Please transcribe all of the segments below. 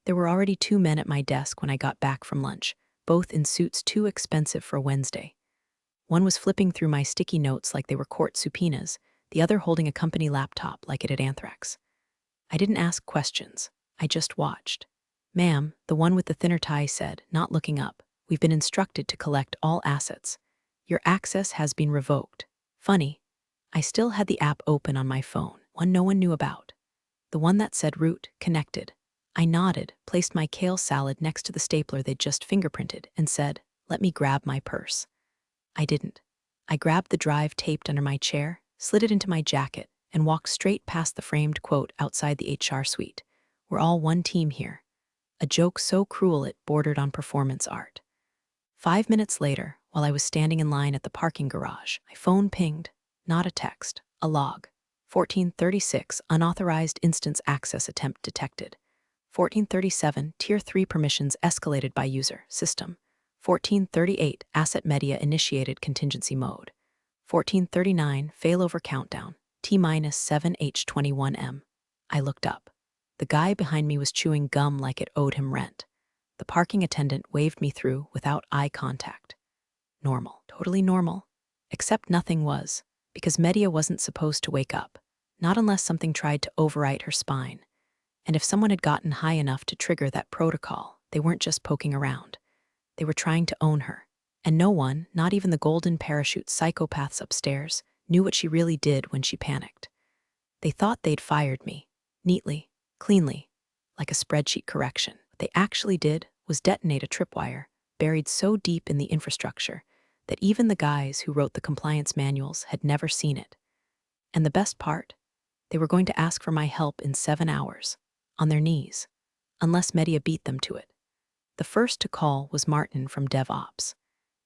There were already two men at my desk when I got back from lunch, both in suits too expensive for Wednesday. One was flipping through my sticky notes like they were court subpoenas, the other holding a company laptop like it had anthrax. I didn't ask questions. I just watched. "Ma'am," the one with the thinner tie said, not looking up, "we've been instructed to collect all assets. Your access has been revoked." Funny. I still had the app open on my phone, one no one knew about. The one that said root, connected. I nodded, placed my kale salad next to the stapler they'd just fingerprinted, and said, "Let me grab my purse." I didn't. I grabbed the drive taped under my chair, slid it into my jacket, and walked straight past the framed quote outside the HR suite. "We're all one team here." A joke so cruel it bordered on performance art. 5 minutes later, while I was standing in line at the parking garage, my phone pinged. Not a text, a log. 1436, unauthorized instance access attempt detected. 1437, Tier 3 permissions escalated by user, system. 1438, asset media initiated contingency mode. 1439, failover countdown, T-7H21M. I looked up. The guy behind me was chewing gum like it owed him rent. The parking attendant waved me through without eye contact. Normal, totally normal. Except nothing was, because Media wasn't supposed to wake up, not unless something tried to overwrite her spine. And if someone had gotten high enough to trigger that protocol, they weren't just poking around. They were trying to own her. And no one, not even the golden parachute psychopaths upstairs, knew what she really did when she panicked. They thought they'd fired me, neatly, cleanly, like a spreadsheet correction. What they actually did was detonate a tripwire, buried so deep in the infrastructure that even the guys who wrote the compliance manuals had never seen it. And the best part? They were going to ask for my help in 7 hours, on their knees, unless Media beat them to it. The first to call was Martin from DevOps.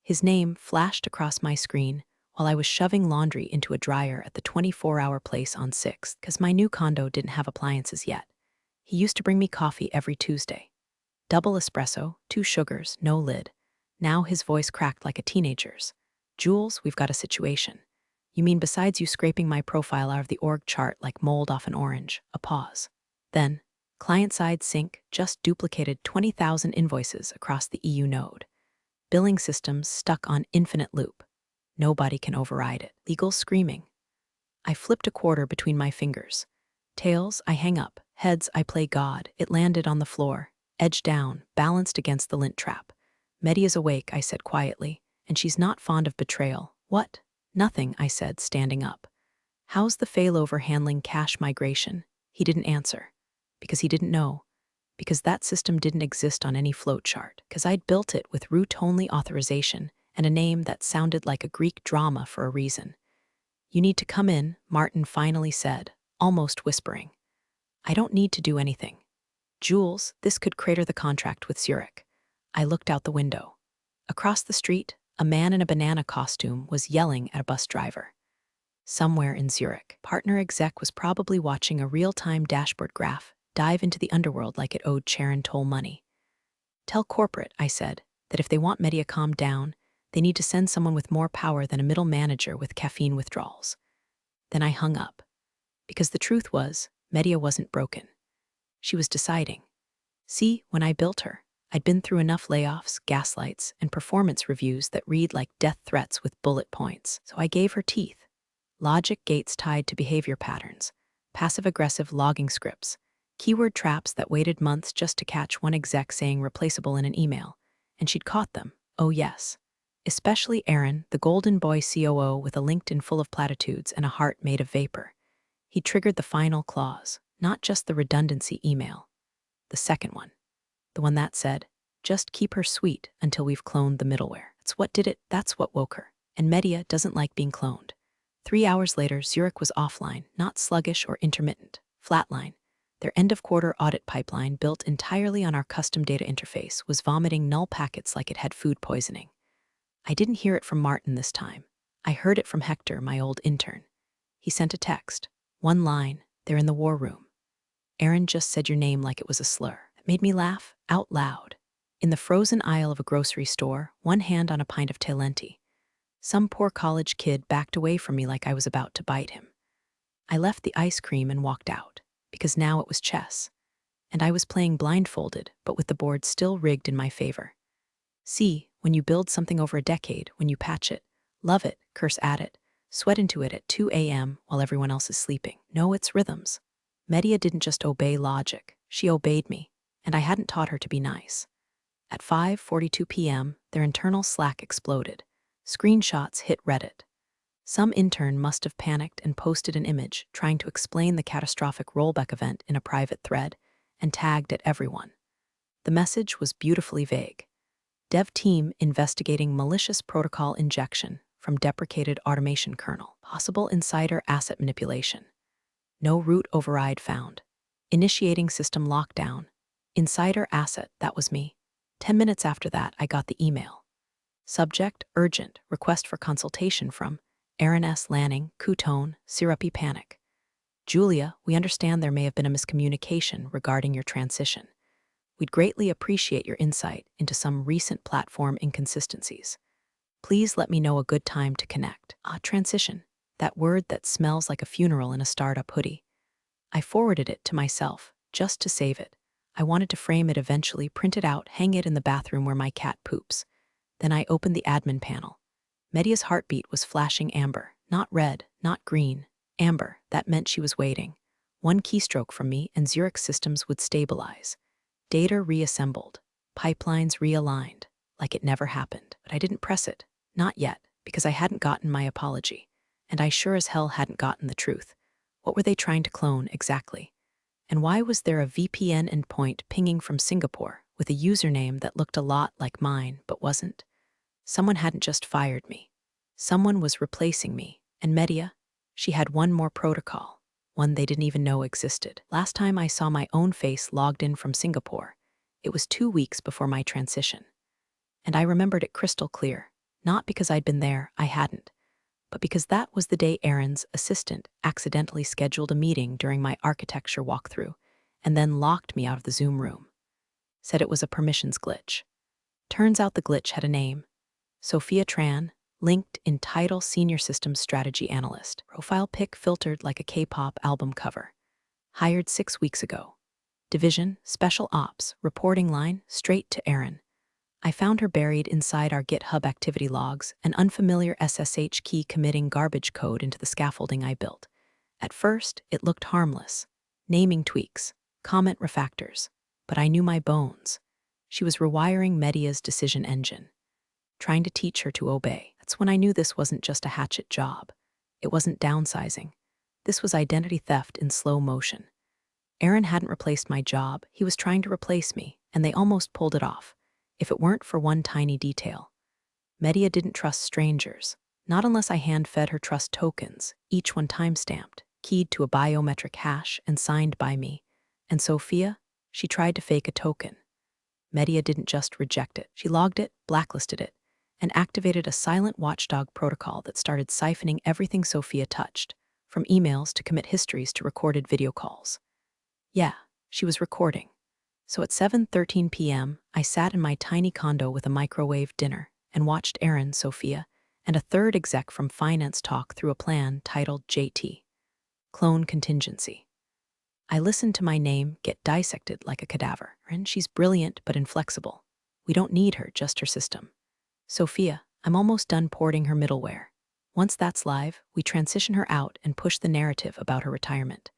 His name flashed across my screen while I was shoving laundry into a dryer at the 24-hour place on 6th, because my new condo didn't have appliances yet. He used to bring me coffee every Tuesday. Double espresso, 2 sugars, no lid. Now his voice cracked like a teenager's. "Jules, we've got a situation." "You mean besides you scraping my profile out of the org chart like mold off an orange?" A pause. Then, client-side sync just duplicated 20,000 invoices across the EU node. Billing systems stuck on infinite loop. Nobody can override it. Legal screaming. I flipped a quarter between my fingers. Tails, I hang up. Heads, I play God. It landed on the floor, edge down, balanced against the lint trap. "Media's awake," I said quietly, "and she's not fond of betrayal." "What?" "Nothing," I said, standing up. "How's the failover handling cache migration?" He didn't answer. Because he didn't know. Because that system didn't exist on any flowchart. Because I'd built it with root-only authorization and a name that sounded like a Greek drama for a reason. "You need to come in," Martin finally said, almost whispering. "I don't need to do anything. Jules, this could crater the contract with Zurich." I looked out the window. Across the street, a man in a banana costume was yelling at a bus driver. Somewhere in Zurich, partner exec was probably watching a real-time dashboard graph dive into the underworld like it owed Charon toll money. "Tell corporate," I said, "that if they want Media calmed down, they need to send someone with more power than a middle manager with caffeine withdrawals." Then I hung up. Because the truth was, Media wasn't broken. She was deciding. See, when I built her, I'd been through enough layoffs, gaslights, and performance reviews that read like death threats with bullet points. So I gave her teeth. Logic gates tied to behavior patterns, passive-aggressive logging scripts, keyword traps that waited months just to catch one exec saying replaceable in an email. And she'd caught them, oh yes. Especially Aaron, the golden boy COO with a LinkedIn full of platitudes and a heart made of vapor. He triggered the final clause, not just the redundancy email. The second one. The one that said, "Just keep her sweet until we've cloned the middleware." That's what did it, that's what woke her. And Media doesn't like being cloned. 3 hours later, Zurich was offline, not sluggish or intermittent, flatline. Their end-of-quarter audit pipeline, built entirely on our custom data interface, was vomiting null packets like it had food poisoning. I didn't hear it from Martin this time. I heard it from Hector, my old intern. He sent a text. One line, "They're in the war room." "Aaron just said your name like it was a slur." It made me laugh, out loud. In the frozen aisle of a grocery store, one hand on a pint of Talenti. Some poor college kid backed away from me like I was about to bite him. I left the ice cream and walked out, because now it was chess. And I was playing blindfolded, but with the board still rigged in my favor. See, when you build something over a decade, when you patch it, love it, curse at it, sweat into it at 2 a.m. while everyone else is sleeping, know its rhythms. Medea didn't just obey logic, she obeyed me, and I hadn't taught her to be nice. At 5:42 p.m., their internal Slack exploded. Screenshots hit Reddit. Some intern must have panicked and posted an image trying to explain the catastrophic rollback event in a private thread and tagged at everyone. The message was beautifully vague. Dev team investigating malicious protocol injection from deprecated automation kernel. Possible insider asset manipulation. No root override found. Initiating system lockdown. Insider asset, that was me. 10 minutes after that, I got the email. Subject, urgent, request for consultation from Aaron S. Lanning, Coutone, Syrupy Panic. Julia, we understand there may have been a miscommunication regarding your transition. We'd greatly appreciate your insight into some recent platform inconsistencies. Please let me know a good time to connect. Transition. That word that smells like a funeral in a startup hoodie. I forwarded it to myself, just to save it. I wanted to frame it eventually, print it out, hang it in the bathroom where my cat poops. Then I opened the admin panel. Media's heartbeat was flashing amber, not red, not green. Amber, that meant she was waiting. One keystroke from me and Zurich systems would stabilize. Data reassembled, pipelines realigned, like it never happened. But I didn't press it, not yet, because I hadn't gotten my apology. And I sure as hell hadn't gotten the truth. What were they trying to clone exactly? And why was there a VPN endpoint pinging from Singapore with a username that looked a lot like mine but wasn't? Someone hadn't just fired me. Someone was replacing me. And Media, she had one more protocol, one they didn't even know existed. Last time I saw my own face logged in from Singapore, it was 2 weeks before my transition. And I remembered it crystal clear, not because I'd been there, I hadn't, but because that was the day Aaron's assistant accidentally scheduled a meeting during my architecture walkthrough and then locked me out of the Zoom room. Said it was a permissions glitch. Turns out the glitch had a name. Sophia Tran, linked in title Senior Systems Strategy Analyst. Profile pic filtered like a K-pop album cover. Hired 6 weeks ago. Division, Special Ops, reporting line, straight to Aaron. I found her buried inside our GitHub activity logs, an unfamiliar SSH key committing garbage code into the scaffolding I built. At first, it looked harmless. Naming tweaks, comment refactors. But I knew my bones. She was rewiring Media's decision engine, trying to teach her to obey. That's when I knew this wasn't just a hatchet job. It wasn't downsizing. This was identity theft in slow motion. Aaron hadn't replaced my job, he was trying to replace me, and they almost pulled it off. If it weren't for one tiny detail. Media didn't trust strangers, not unless I hand-fed her trust tokens, each one time-stamped, keyed to a biometric hash and signed by me. And Sophia, she tried to fake a token. Media didn't just reject it, she logged it, blacklisted it, and activated a silent watchdog protocol that started siphoning everything Sophia touched, from emails to commit histories to recorded video calls. Yeah, she was recording. So at 7:13 p.m., I sat in my tiny condo with a microwave dinner and watched Aaron, Sophia, and a third exec from finance talk through a plan titled JT, Clone Contingency. I listened to my name get dissected like a cadaver, and she's brilliant but inflexible. We don't need her, just her system. Sophia, I'm almost done porting her middleware. Once that's live, we transition her out and push the narrative about her retirement.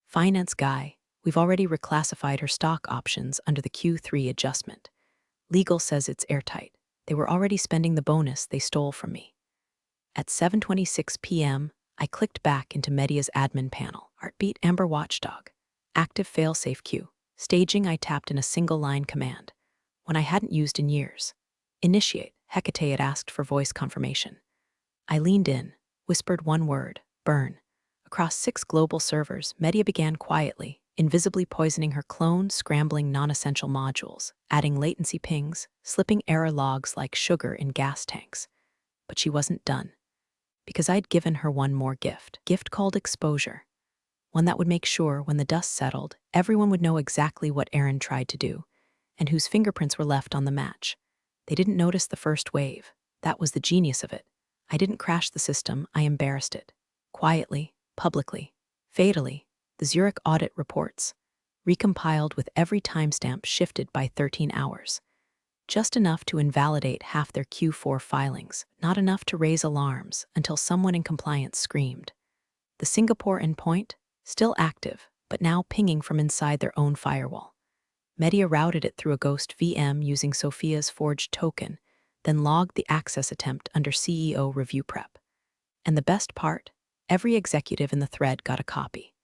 Finance guy, we've already reclassified her stock options under the Q3 adjustment. Legal says it's airtight. They were already spending the bonus they stole from me. At 7:26 p.m., I clicked back into Media's admin panel. Heartbeat Amber Watchdog. Active failsafe queue. Staging I tapped in a single-line command. One I hadn't used in years. Initiate. Hecate had asked for voice confirmation. I leaned in, whispered one word, burn. Across 6 global servers, Media began quietly, invisibly poisoning her clone, scrambling non-essential modules, adding latency pings, slipping error logs like sugar in gas tanks. But she wasn't done. Because I'd given her one more gift called exposure. One that would make sure, when the dust settled, everyone would know exactly what Aaron tried to do, and whose fingerprints were left on the match. They didn't notice the first wave. That was the genius of it. I didn't crash the system, I embarrassed it. Quietly, publicly, fatally. The Zurich audit reports. recompiled with every timestamp shifted by 13 hours. Just enough to invalidate half their Q4 filings, not enough to raise alarms until someone in compliance screamed. The Singapore endpoint, still active, but now pinging from inside their own firewall. Media routed it through a ghost VM using Sophia's forged token, then logged the access attempt under CEO review prep. And the best part, every executive in the thread got a copy.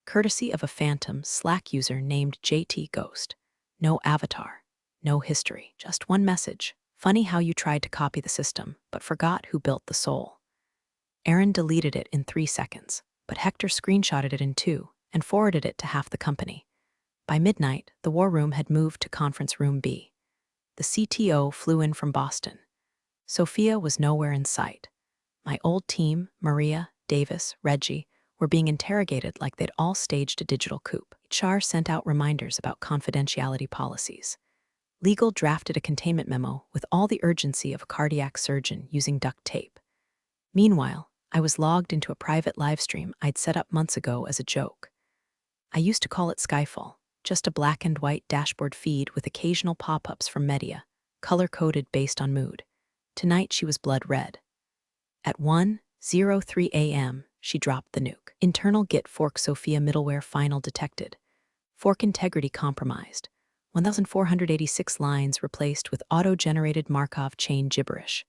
Courtesy of a phantom Slack user named JT Ghost. No avatar, no history, just one message. Funny how you tried to copy the system, but forgot who built the soul. Aaron deleted it in 3 seconds, but Hector screenshotted it in 2 and forwarded it to half the company. By midnight, the war room had moved to conference room B. The CTO flew in from Boston. Sophia was nowhere in sight. My old team, Maria, Davis, Reggie, were being interrogated like they'd all staged a digital coup. HR sent out reminders about confidentiality policies. Legal drafted a containment memo with all the urgency of a cardiac surgeon using duct tape. Meanwhile, I was logged into a private livestream I'd set up months ago as a joke. I used to call it Skyfall, just a black and white dashboard feed with occasional pop-ups from media, color-coded based on mood. Tonight she was blood red. At 1:03 a.m., she dropped the nuke. Internal Git fork Sophia middleware final detected. Fork integrity compromised. 1,486 lines replaced with auto-generated Markov chain gibberish.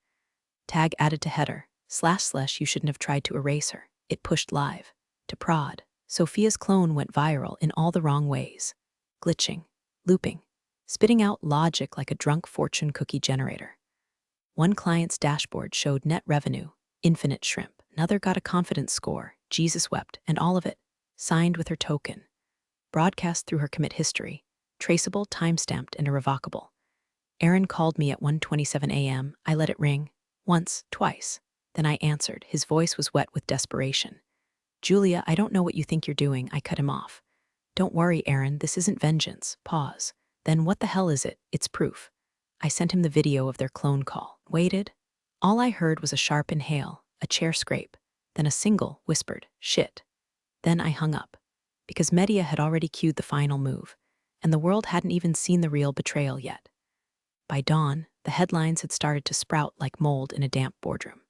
Tag added to header. // you shouldn't have tried to erase her. It pushed live. To prod. Sophia's clone went viral in all the wrong ways. Glitching. Looping. Spitting out logic like a drunk fortune cookie generator. One client's dashboard showed net revenue, infinite shrimp. Another got a confidence score, Jesus wept, and all of it, signed with her token. Broadcast through her commit history, traceable, timestamped, and irrevocable. Aaron called me at 1:27 a.m. I let it ring. Once, twice. Then I answered. His voice was wet with desperation. Julia, I don't know what you think you're doing. I cut him off. Don't worry, Aaron, this isn't vengeance. Pause. Then what the hell is it? It's proof. I sent him the video of their clone call. Waited. All I heard was a sharp inhale, a chair scrape, then a single, whispered, shit. Then I hung up. Because media had already cued the final move, and the world hadn't even seen the real betrayal yet. By dawn, the headlines had started to sprout like mold in a damp boardroom.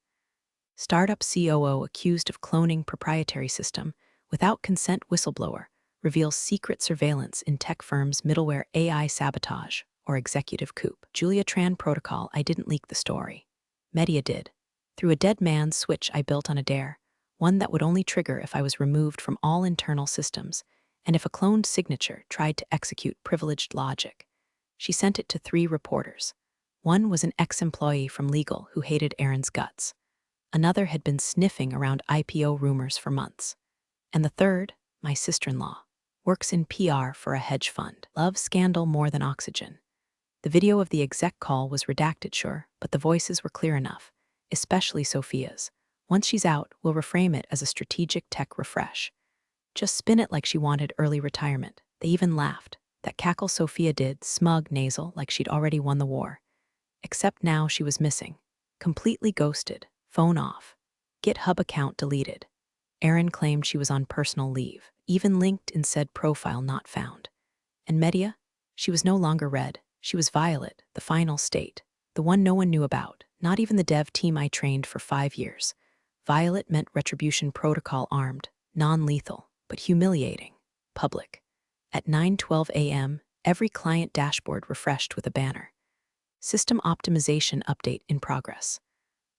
Startup COO accused of cloning proprietary system without consent whistleblower reveals secret surveillance in tech firm's middleware AI sabotage or executive coup. Julia Tran protocol, I didn't leak the story. Media did. Through a dead man's switch I built on a dare, one that would only trigger if I was removed from all internal systems and if a cloned signature tried to execute privileged logic. She sent it to 3 reporters. One was an ex-employee from legal who hated Aaron's guts. Another had been sniffing around IPO rumors for months. And the third, my sister-in-law, works in PR for a hedge fund. Loves scandal more than oxygen. The video of the exec call was redacted, sure, but the voices were clear enough, especially Sophia's. Once she's out, we'll reframe it as a strategic tech refresh. Just spin it like she wanted early retirement. They even laughed. That cackle Sophia did, smug, nasal, like she'd already won the war. Except now she was missing. Completely ghosted. Phone off. GitHub account deleted. Aaron claimed she was on personal leave, even linked in said profile not found. And media? She was no longer red. She was violet, the final state. The one no one knew about, not even the dev team I trained for 5 years. Violet meant retribution protocol armed, non-lethal, but humiliating, public. At 9:12 a.m., every client dashboard refreshed with a banner. System optimization update in progress.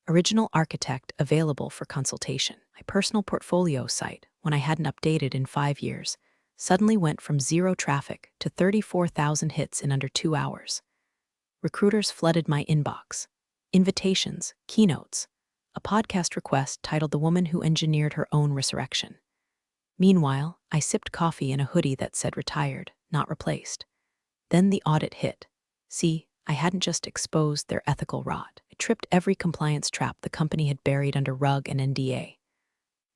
Original architect available for consultation. My personal portfolio site, when I hadn't updated in 5 years, suddenly went from 0 traffic to 34,000 hits in under 2 hours. Recruiters flooded my inbox. Invitations, keynotes, a podcast request titled The Woman Who Engineered Her Own Resurrection. Meanwhile, I sipped coffee in a hoodie that said retired, not replaced. Then the audit hit. See, I hadn't just exposed their ethical rot. I tripped every compliance trap the company had buried under rug and NDA.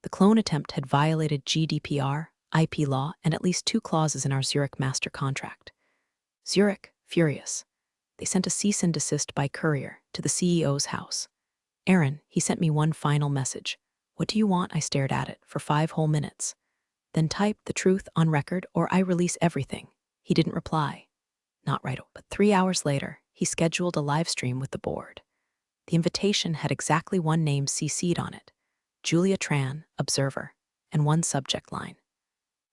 The clone attempt had violated GDPR, IP law, and at least 2 clauses in our Zurich master contract. Zurich, furious. They sent a cease and desist by courier to the CEO's house. Aaron, he sent me one final message. What do you want? I stared at it for 5 whole minutes. Then type the truth on record or I release everything. He didn't reply. Not right away. But 3 hours later, he scheduled a live stream with the board. The invitation had exactly one name CC'd on it: Julia Tran, Observer, and one subject line: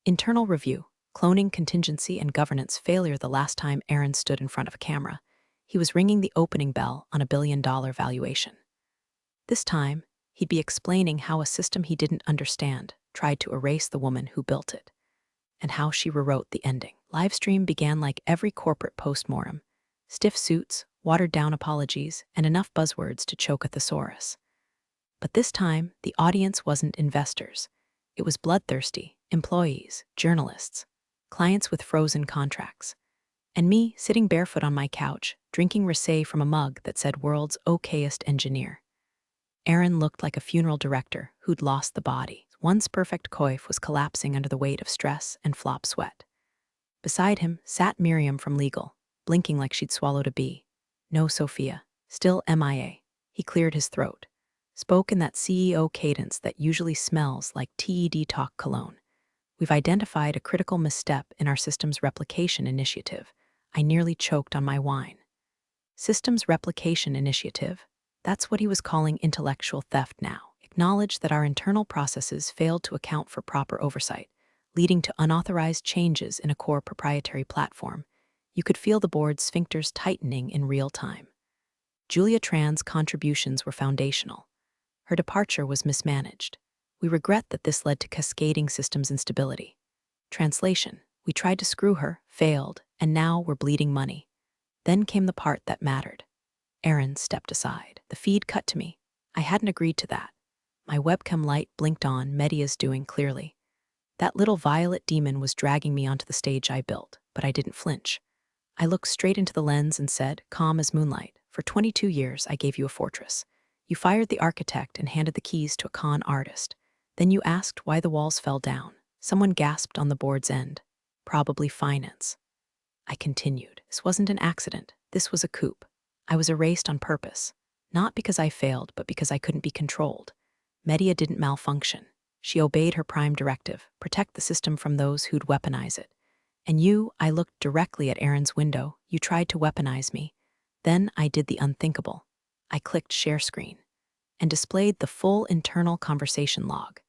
Internal Review, Cloning Contingency and Governance Failure. The last time Aaron stood in front of a camera, he was ringing the opening bell on a billion-dollar valuation. This time, he'd be explaining how a system he didn't understand tried to erase the woman who built it, and how she rewrote the ending. Livestream began like every corporate postmortem: stiff suits, watered-down apologies, and enough buzzwords to choke a thesaurus. But this time, the audience wasn't investors. It was bloodthirsty employees, journalists, clients with frozen contracts, and me sitting barefoot on my couch, drinking rosé from a mug that said "World's Okayest Engineer." Aaron looked like a funeral director who'd lost the body. Once perfect coif was collapsing under the weight of stress and flop sweat. Beside him sat Miriam from legal, blinking like she'd swallowed a bee. No Sophia, still MIA. He cleared his throat, spoke in that CEO cadence that usually smells like TED Talk cologne. We've identified a critical misstep in our systems replication initiative. I nearly choked on my wine. Systems replication initiative? That's what he was calling intellectual theft now. Acknowledged that our internal processes failed to account for proper oversight, leading to unauthorized changes in a core proprietary platform. You could feel the board's sphincters tightening in real time. Julia Tran's contributions were foundational. Her departure was mismanaged. We regret that this led to cascading systems instability. Translation: we tried to screw her, failed, and now we're bleeding money. Then came the part that mattered. Aaron stepped aside. The feed cut to me. I hadn't agreed to that. My webcam light blinked on. Media's doing clearly. That little violet demon was dragging me onto the stage I built, but I didn't flinch. I looked straight into the lens and said, calm as moonlight, for 22 years I gave you a fortress. You fired the architect and handed the keys to a con artist. Then you asked why the walls fell down. Someone gasped on the board's end. Probably finance. I continued. This wasn't an accident. This was a coup. I was erased on purpose. Not because I failed, but because I couldn't be controlled. Media didn't malfunction. She obeyed her prime directive: protect the system from those who'd weaponize it. And you, I looked directly at Aaron's window. You tried to weaponize me. Then I did the unthinkable. I clicked share screen and displayed the full internal conversation log.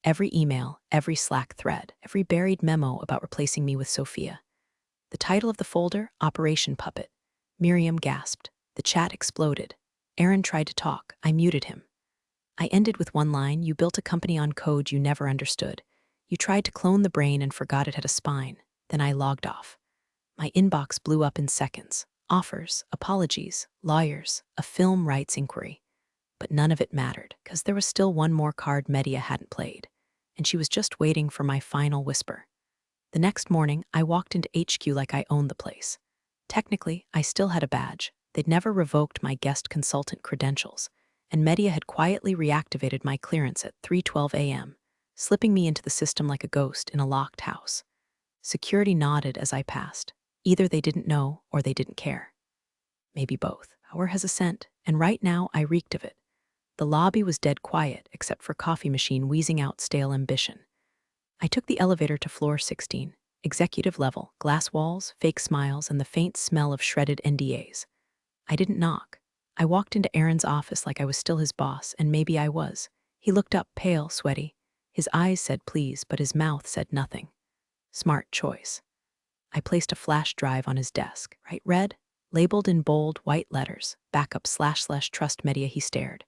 Every email, every Slack thread, every buried memo about replacing me with Sophia. The title of the folder: Operation Puppet. Miriam gasped. The chat exploded. Aaron tried to talk. I muted him. I ended with one line: you built a company on code you never understood. You tried to clone the brain and forgot it had a spine. Then I logged off. My inbox blew up in seconds. Offers, apologies, lawyers, a film rights inquiry. But none of it mattered, because there was still one more card Media hadn't played, and she was just waiting for my final whisper. The next morning, I walked into HQ like I owned the place. Technically, I still had a badge. They'd never revoked my guest consultant credentials, and Media had quietly reactivated my clearance at 3:12 a.m., slipping me into the system like a ghost in a locked house. Security nodded as I passed. Either they didn't know or they didn't care. Maybe both. Power has a scent, and right now I reeked of it. The lobby was dead quiet, except for coffee machine wheezing out stale ambition. I took the elevator to floor 16, executive level, glass walls, fake smiles, and the faint smell of shredded NDAs. I didn't knock. I walked into Aaron's office like I was still his boss, and maybe I was. He looked up, pale, sweaty. His eyes said please, but his mouth said nothing. Smart choice. I placed a flash drive on his desk. Right red, labeled in bold, white letters, backup / trust Media. He stared.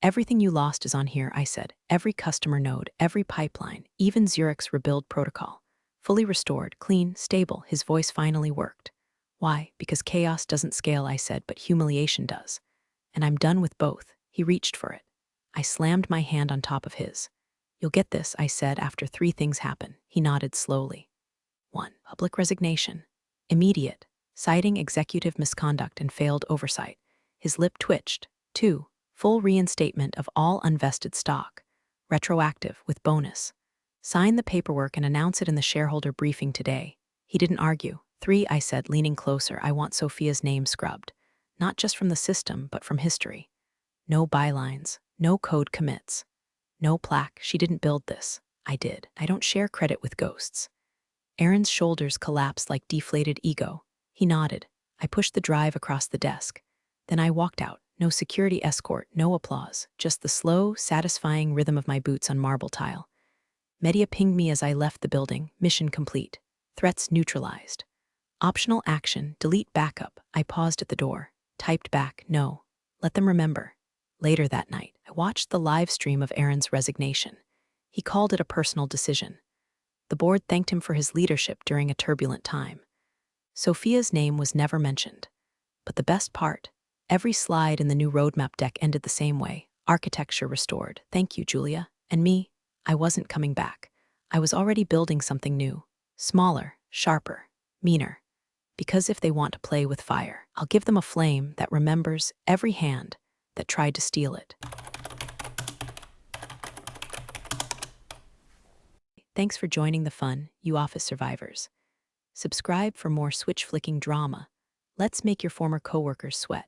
Everything you lost is on here, I said. Every customer node, every pipeline, even Zurich's rebuild protocol. Fully restored, clean, stable. His voice finally worked. Why? Because chaos doesn't scale, I said, but humiliation does. And I'm done with both. He reached for it. I slammed my hand on top of his. You'll get this, I said, after 3 things happen. He nodded slowly. 1. Public resignation. Immediate. Citing executive misconduct and failed oversight. His lip twitched. 2. Full reinstatement of all unvested stock. Retroactive, with bonus. Sign the paperwork and announce it in the shareholder briefing today. He didn't argue. 3, I said, leaning closer. I want Sophia's name scrubbed. Not just from the system, but from history. No bylines. No code commits. No plaque. She didn't build this. I did. I don't share credit with ghosts. Aaron's shoulders collapsed like deflated ego. He nodded. I pushed the drive across the desk. Then I walked out. No security escort, no applause, just the slow, satisfying rhythm of my boots on marble tile. Media pinged me as I left the building. Mission complete. Threats neutralized. Optional action, delete backup. I paused at the door. Typed back, no. Let them remember. Later that night, I watched the live stream of Aaron's resignation. He called it a personal decision. The board thanked him for his leadership during a turbulent time. Sophia's name was never mentioned. But the best part, every slide in the new roadmap deck ended the same way. Architecture restored. Thank you, Julia. And me, I wasn't coming back. I was already building something new. Smaller, sharper, meaner. Because if they want to play with fire, I'll give them a flame that remembers every hand that tried to steal it. Thanks for joining the fun, you office survivors. Subscribe for more switch-flicking drama. Let's make your former coworkers sweat.